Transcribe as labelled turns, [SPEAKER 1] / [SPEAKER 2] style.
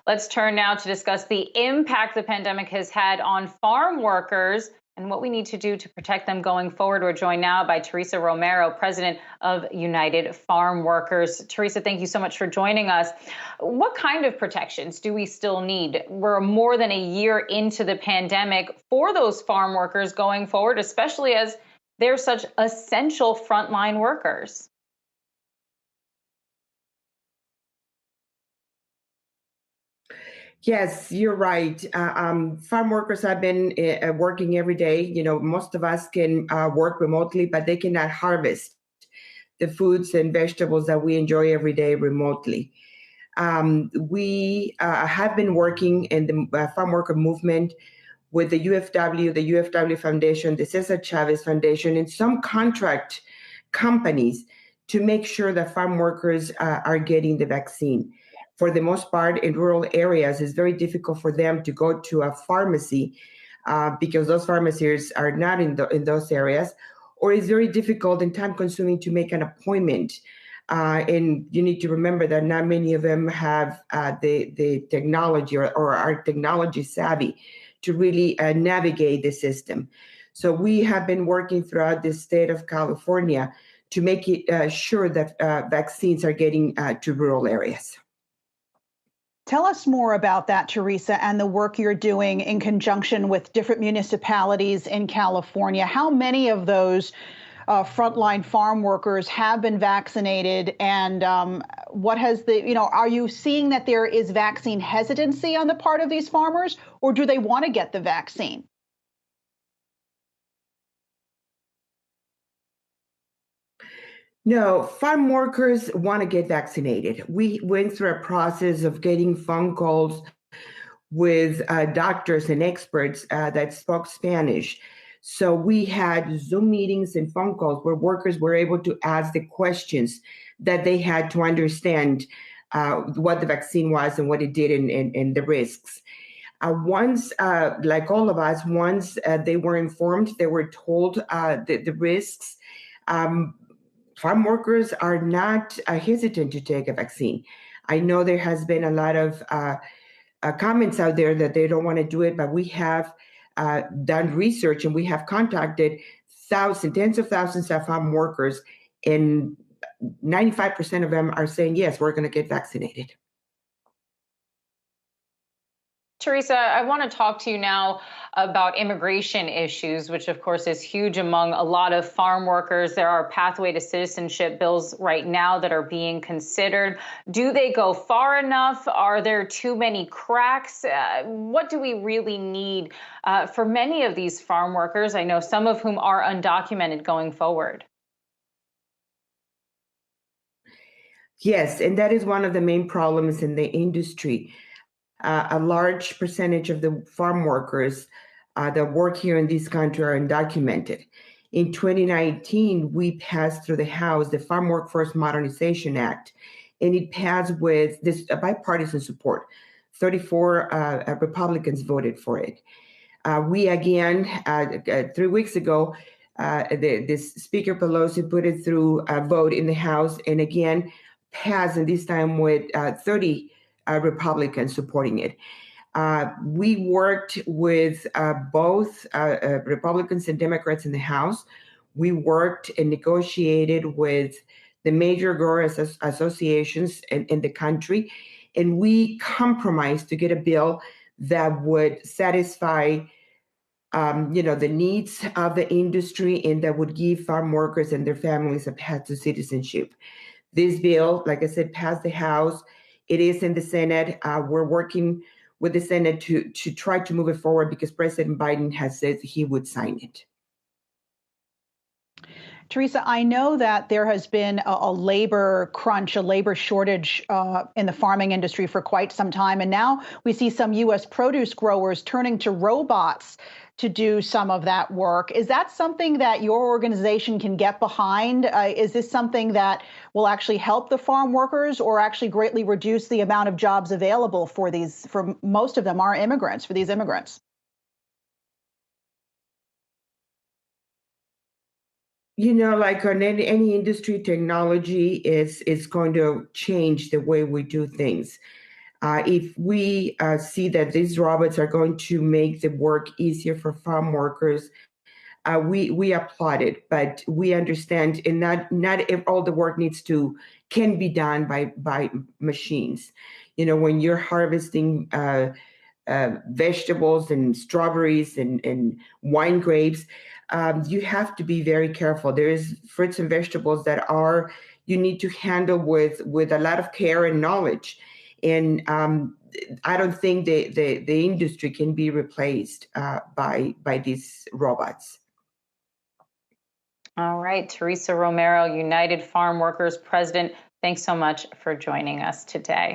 [SPEAKER 1] Let's turn now to discuss the impact the pandemic has had on farm workers and what we need to do to protect them going forward. We're joined now by Teresa Romero, president of United Farm Workers. Teresa, thank you so much for joining us. What kind of protections do we still need? We're more than a year into the pandemic for those farm workers going forward, especially as they're such essential frontline workers.
[SPEAKER 2] Yes, you're right. Farm workers have been working every day. You know, most of us can work remotely, but they cannot harvest the foods and vegetables that we enjoy every day remotely. We have been working in the farm worker movement with the UFW Foundation, the Cesar Chavez Foundation, and some contract companies to make sure that farm workers are getting the vaccine. For the most part, in rural areas, it's very difficult for them to go to a pharmacy because those pharmacies are not in those areas, or it's very difficult and time-consuming to make an appointment. And you need to remember that not many of them have the technology or are technology savvy to really navigate the system. So we have been working throughout the state of California to make it sure that vaccines are getting to rural areas.
[SPEAKER 3] Tell us more about that, Teresa, and the work you're doing in conjunction with different municipalities in California. How many of those frontline farm workers have been vaccinated, and what has are you seeing that there is vaccine hesitancy on the part of these farmers, or do they want to get the vaccine?
[SPEAKER 2] No, farm workers want to get vaccinated. We went through a process of getting phone calls with doctors and experts that spoke Spanish. So we had Zoom meetings and phone calls where workers were able to ask the questions that they had to understand what the vaccine was and what it did and the risks. Once, like all of us, once they were informed, they were told the risks. Farm workers are not hesitant to take a vaccine. I know there has been a lot of comments out there that they don't want to do it, but we have done research and we have contacted tens of thousands of farm workers, and 95% of them are saying, yes, we're going to get vaccinated.
[SPEAKER 1] Teresa, I want to talk to you now about immigration issues, which of course is huge among a lot of farm workers. There are pathway to citizenship bills right now that are being considered. Do they go far enough? Are there too many cracks? What do we really need for many of these farm workers? I know some of whom are undocumented going forward.
[SPEAKER 2] Yes, and that is one of the main problems in the industry. A large percentage of the farm workers that work here in this country are undocumented. In 2019, we passed through the House the Farm Workforce Modernization Act, and it passed with this bipartisan support. 34 Republicans voted for it. We again, 3 weeks ago, the Speaker Pelosi put it through a vote in the House, and again passed, and this time with 30 Republicans supporting it. We worked with both Republicans and Democrats in the House. We worked and negotiated with the major growers associations in the country, and we compromised to get a bill that would satisfy the needs of the industry and that would give farm workers and their families a path to citizenship. This bill, like I said, passed the House. It is in the Senate. We're working with the Senate to try to move it forward because President Biden has said he would sign it.
[SPEAKER 3] Teresa, I know that there has been a labor crunch, a labor shortage in the farming industry for quite some time. And now we see some U.S. produce growers turning to robots to do some of that work. Is that something that your organization can get behind? Is this something that will actually help the farm workers or actually greatly reduce the amount of jobs available for most of them are immigrants, for these immigrants?
[SPEAKER 2] Like on any industry, technology is going to change the way we do things. If we see that these robots are going to make the work easier for farm workers, we applaud it, but we understand, and not if all the work can be done by machines. You know, when you're harvesting vegetables and strawberries and wine grapes, you have to be very careful. There's fruits and vegetables that you need to handle with a lot of care and knowledge. And I don't think the industry can be replaced by these robots.
[SPEAKER 1] All right, Teresa Romero, United Farm Workers President, thanks so much for joining us today.